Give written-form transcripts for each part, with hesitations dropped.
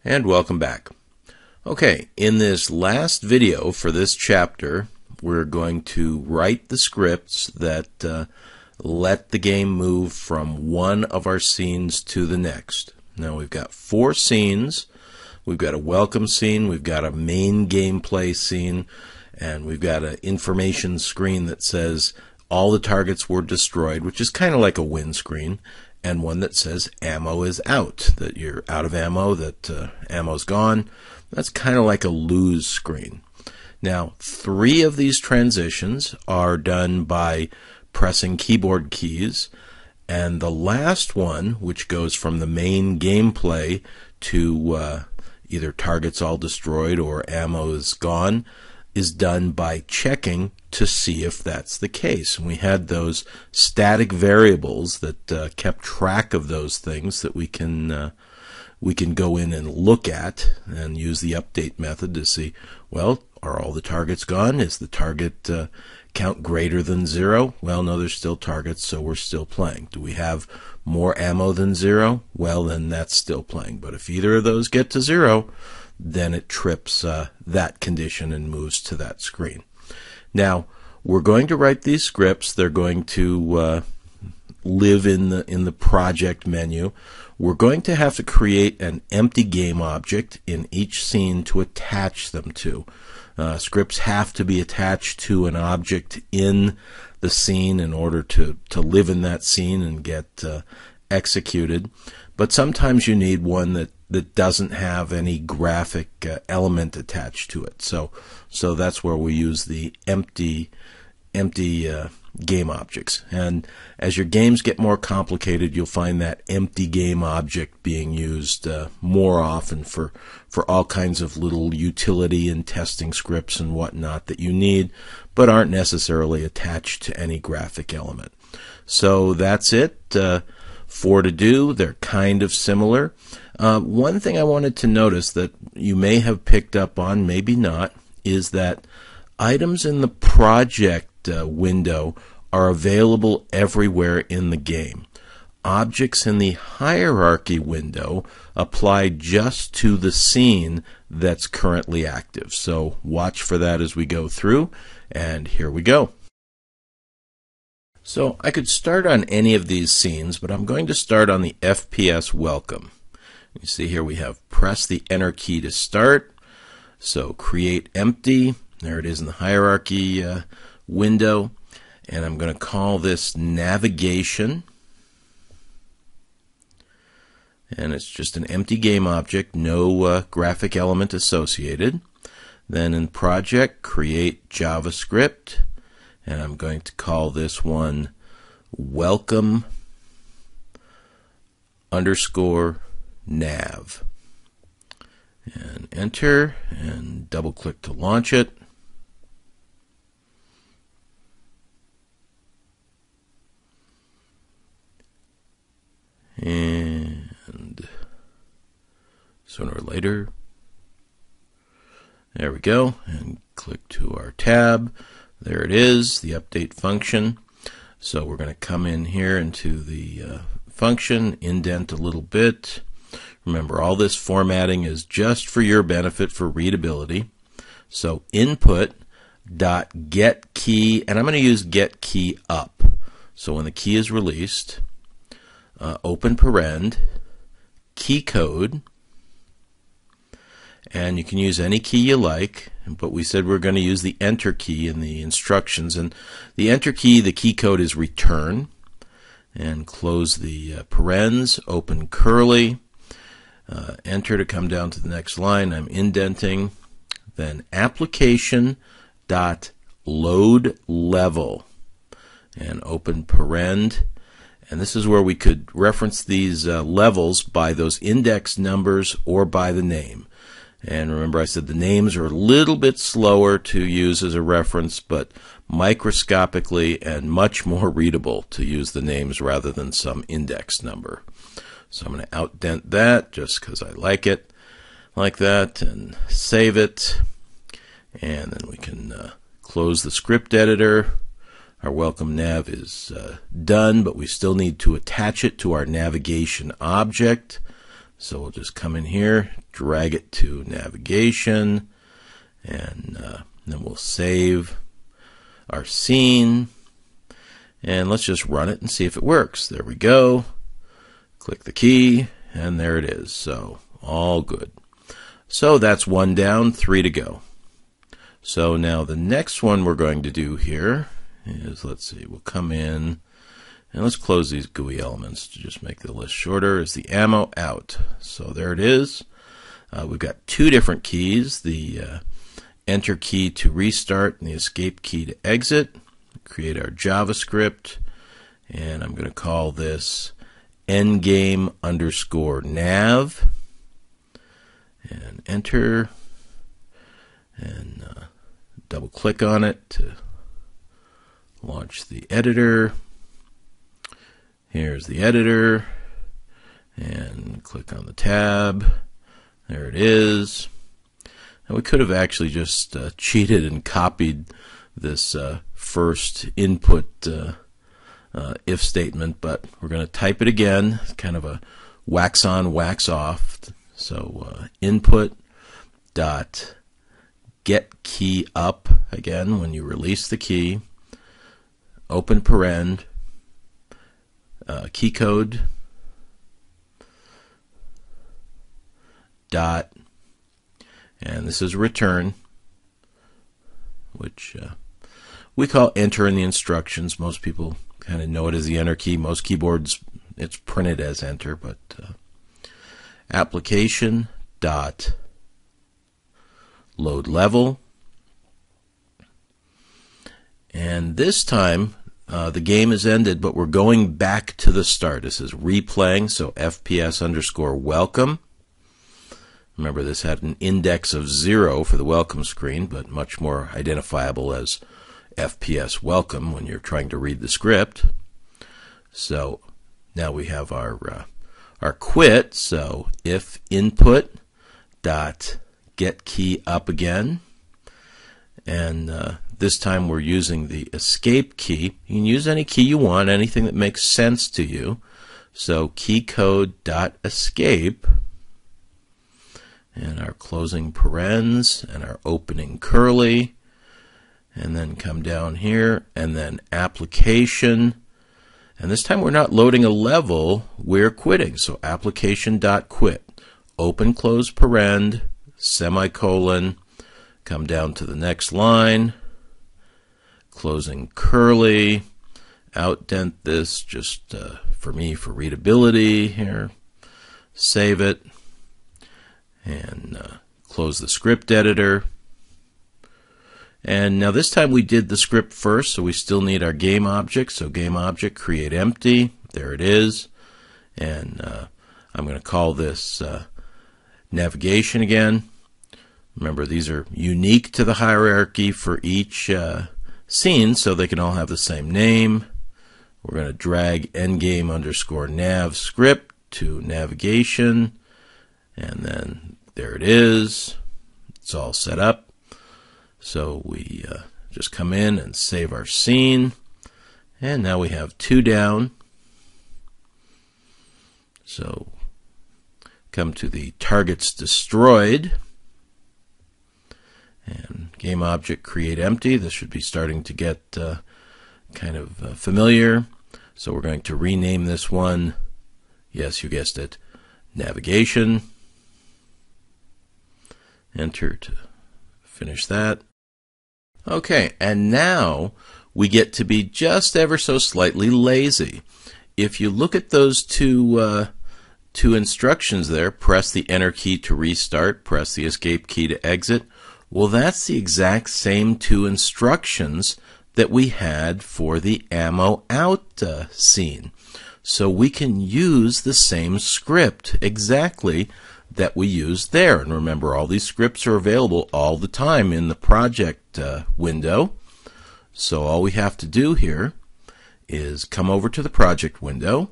And welcome back. Okay, in this last video for this chapter, we're going to write the scripts that let the game move from one of our scenes to the next. Now we've got 4 scenes. We've got a welcome scene, we've got a main gameplay scene, and we've got an information screen that says all the targets were destroyed, which is kind of like a win screen, and one that says ammo is out, that you're out of ammo, that ammo's gone. That's kind of like a lose screen. Now, 3 of these transitions are done by pressing keyboard keys, and the last one, which goes from the main gameplay to either targets all destroyed or ammo is gone, is done by checking to see if that's the case. And we had those static variables that kept track of those things that we can go in and look at and use the update method to see, well, are all the targets gone? Is the target count greater than 0? Well, no, there's still targets, so we're still playing. Do we have more ammo than 0? Well, then that's still playing. But if either of those get to 0, then it trips that condition and moves to that screen. Now, we're going to write these scripts. They're going to live in the project menu. We're going to have to create an empty game object in each scene to attach them to. Scripts have to be attached to an object in the scene in order to live in that scene and get executed. But sometimes you need one that doesn't have any graphic element attached to it. So that's where we use the empty game objects. And as your games get more complicated, you'll find that empty game object being used more often for all kinds of little utility and testing scripts and whatnot that you need, but aren't necessarily attached to any graphic element. So that's it. 4 to do. They're kind of similar. One thing I wanted to notice that you may have picked up on, maybe not, is that items in the project window are available everywhere in the game. Objects in the hierarchy window apply just to the scene that's currently active. So watch for that as we go through, and here we go. So I could start on any of these scenes, but I'm going to start on the FPS welcome. You see here we have press the enter key to start. So create empty. There it is in the hierarchy window. And I'm going to call this navigation. And it's just an empty game object, no graphic element associated. Then in project, create JavaScript. And I'm going to call this one welcome _ nav. And enter, and double click to launch it. And sooner or later, there we go, and click to our tab. There it is, the update function. So we're going to come in here into the function, indent a little bit. Remember, all this formatting is just for your benefit for readability. So input dot get key, and I'm going to use get key up. So when the key is released, open parend, key code, and you can use any key you like, but we said we're going to use the enter key in the instructions, and the enter key, the key code is return, and close the parens, open curly, enter to come down to the next line. I'm indenting, then application dot load level, and open parend. And this is where we could reference these levels by those index numbers or by the name. And remember, I said the names are a little bit slower to use as a reference, but microscopically and much more readable to use the names rather than some index number. So I'm going to outdent that just because I like it like that, and save it. And then we can close the script editor. Our welcome nav is done, but we still need to attach it to our navigation object. So we'll just come in here, drag it to navigation, and then we'll save our scene. And let's just run it and see if it works. There we go. Click the key, and there it is. So all good. So that's 1 down, 3 to go. So now the next one we're going to do here is, let's see, we'll come in, and let's close these GUI elements to just make the list shorter, is the ammo out. So there it is. We've got 2 different keys, the enter key to restart and the escape key to exit. Create our JavaScript, and I'm going to call this endgame_nav, and enter, and double click on it to launch the editor. Here's the editor, and click on the tab. There it is. And we could have actually just cheated and copied this first input if statement, but we're going to type it again. It's kind of a wax on, wax off. So input dot get key up, again when you release the key, open paren, key code dot, and this is return, which we call enter in the instructions. Most people kind of know it as the enter key. Most keyboards it's printed as enter, but application dot load level, and this time the game is ended, but we're going back to the start. This is replaying, so FPS_welcome. Remember, this had an index of 0 for the welcome screen, but much more identifiable as FPS welcome when you're trying to read the script. So now we have our quit. So if input dot get key up again, and this time we're using the escape key. You can use any key you want, anything that makes sense to you. So key code dot escape, and our closing parens and our opening curly, and then come down here, and then application, and this time we're not loading a level, we're quitting. So application.quit, open close paren, semicolon, come down to the next line, closing curly, outdent this just for me for readability here, save it, and close the script editor. And now this time we did the script first, so we still need our game object. So game object create empty, there it is, and I'm going to call this navigation again. Remember, these are unique to the hierarchy for each scene, so they can all have the same name. We're going to drag endgame_nav script to navigation, and then there it is. It's all set up. So we just come in and save our scene, and now we have 2 down. So come to the targets destroyed, and game object create empty. This should be starting to get kind of familiar. So we're going to rename this one, yes, you guessed it, navigation. Enter to finish that. Okay, and now we get to be just ever so slightly lazy. If you look at those two instructions there, press the enter key to restart, press the escape key to exit. Well, that's the exact same 2 instructions that we had for the ammo out scene. So we can use the same script exactly that we used there. And remember, all these scripts are available all the time in the project window. So all we have to do here is come over to the project window,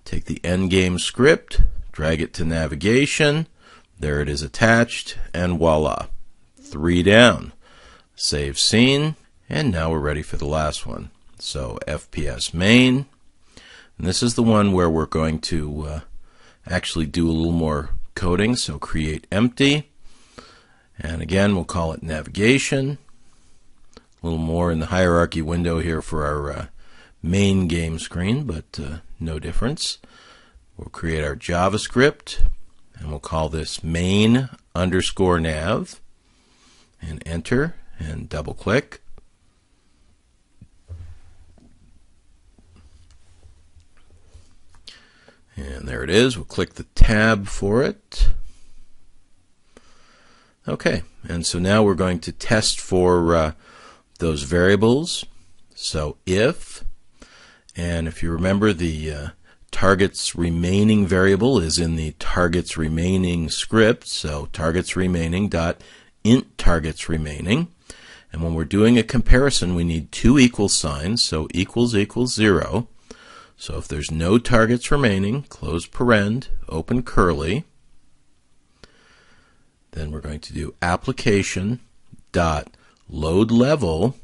take the endgame script, drag it to navigation, there it is attached, and voila, 3 down. Save scene, and now we're ready for the last one. So FPS main, and this is the one where we're going to actually do a little more coding. So create empty, and again we'll call it navigation. A little more in the hierarchy window here for our main game screen, but no difference. We'll create our JavaScript, and we'll call this main underscore nav, and enter, and double click. And there it is. We'll click the tab for it. Okay, and so now we're going to test for those variables. So if, and if you remember, the targets remaining variable is in the targets remaining script. So targets remaining dot int targets remaining. And when we're doing a comparison, we need two equal signs. So equals equals 0. So if there's no targets remaining, close parent, open curly. Then we're going to do application dot load level,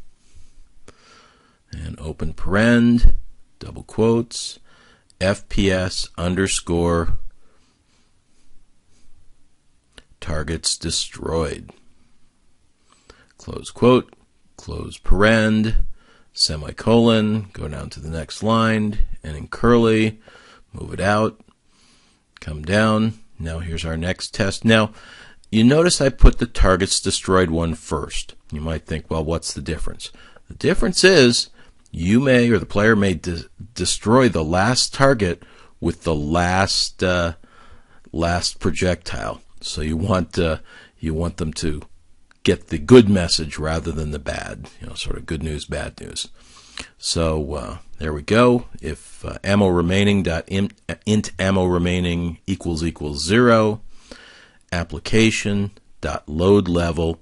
and open parent, double quotes, FPS underscore targets destroyed. Close quote, close parent, semicolon, go down to the next line, and in curly, move it out, come down. Now here's our next test. Now, you notice I put the targets destroyed one first. You might think, well, what's the difference? The difference is you may, or the player may, destroy the last target with the last projectile. So you want them to get the good message rather than the bad, sort of good news, bad news. So there we go. If ammo remaining dot int ammo remaining equals 0, application dot load level,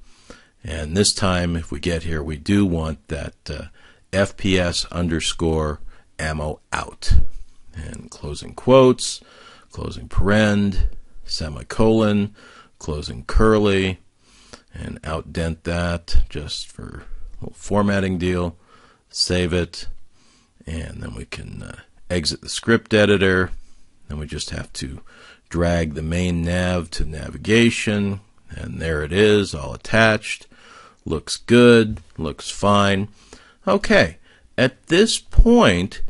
and this time if we get here, we do want that FPS underscore ammo out, and closing quotes, closing parent, semicolon, closing curly, and outdent that just for a little formatting deal. Save it, and then we can exit the script editor. Then we just have to drag the main nav to navigation, and there it is, all attached. Looks good, looks fine. Okay, at this point,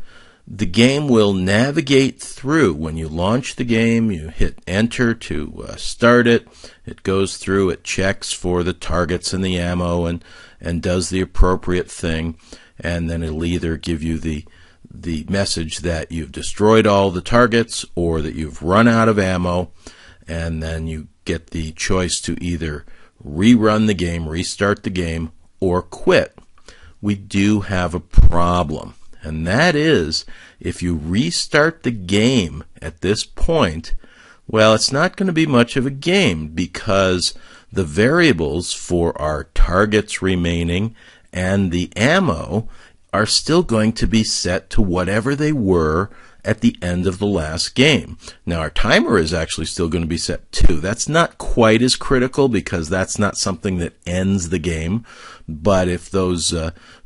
the game will navigate through. When you launch the game, you hit enter to start it. It goes through, it checks for the targets and the ammo, and does the appropriate thing, and then it'll either give you the message that you've destroyed all the targets or that you've run out of ammo, and then you get the choice to either rerun the game, restart the game, or quit. We do have a problem, and that is if you restart the game at this point, well, it's not going to be much of a game because the variables for our targets remaining and the ammo are still going to be set to whatever they were at the end of the last game. Now, our timer is actually still going to be set too. That's not quite as critical because that's not something that ends the game. But if those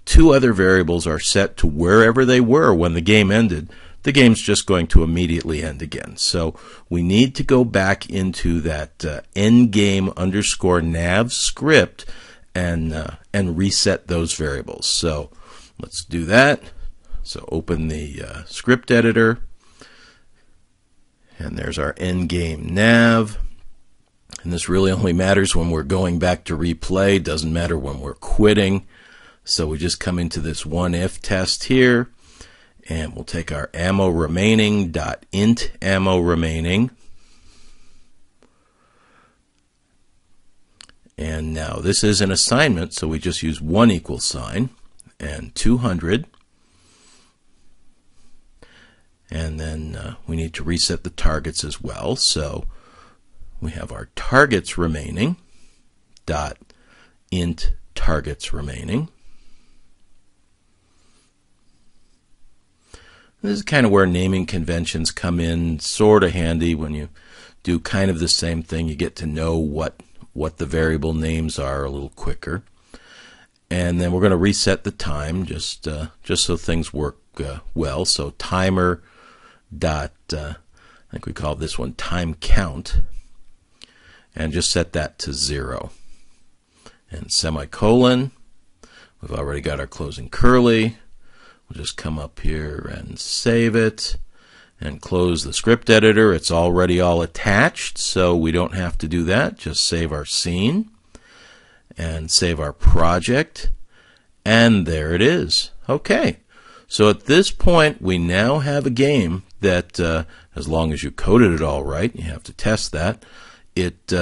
two other variables are set to wherever they were when the game ended, the game's just going to immediately end again. So we need to go back into that endgame underscore nav script and reset those variables. So let's do that. So open the script editor, and there's our endgame nav. And this really only matters when we're going back to replay. Doesn't matter when we're quitting. So we just come into this one if test here, and we'll take our ammo remaining dot int ammo remaining. And now this is an assignment, so we just use one equal sign and 200. And then we need to reset the targets as well. So we have our targets remaining dot int targets remaining. This is kind of where naming conventions come in, sort of handy when you do kind of the same thing. You get to know what the variable names are a little quicker. And then we're going to reset the time just so things work well. So timer dot, think we call this one time count, and just set that to 0. And semicolon, we've already got our closing curly. We'll just come up here and save it and close the script editor. It's already all attached, so we don't have to do that. Just save our scene and save our project, and there it is. Okay, so at this point we now have a game that, as long as you coded it all right, you have to test that, it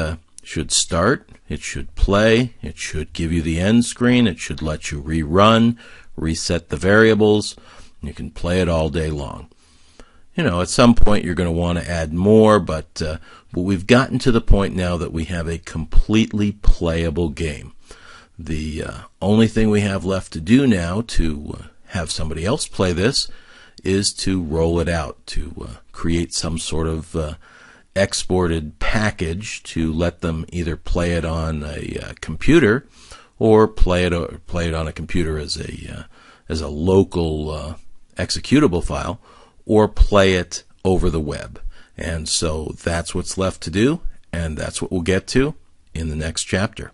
should start, it should play, it should give you the end screen, it should let you rerun, reset the variables, and you can play it all day long. You know, at some point you're going to want to add more, but we've gotten to the point now that we have a completely playable game. The only thing we have left to do now to have somebody else play this is to roll it out, to create some sort of exported package to let them either play it on a computer or play it on a computer as a local executable file, or play it over the web. And so that's what's left to do, and that's what we'll get to in the next chapter.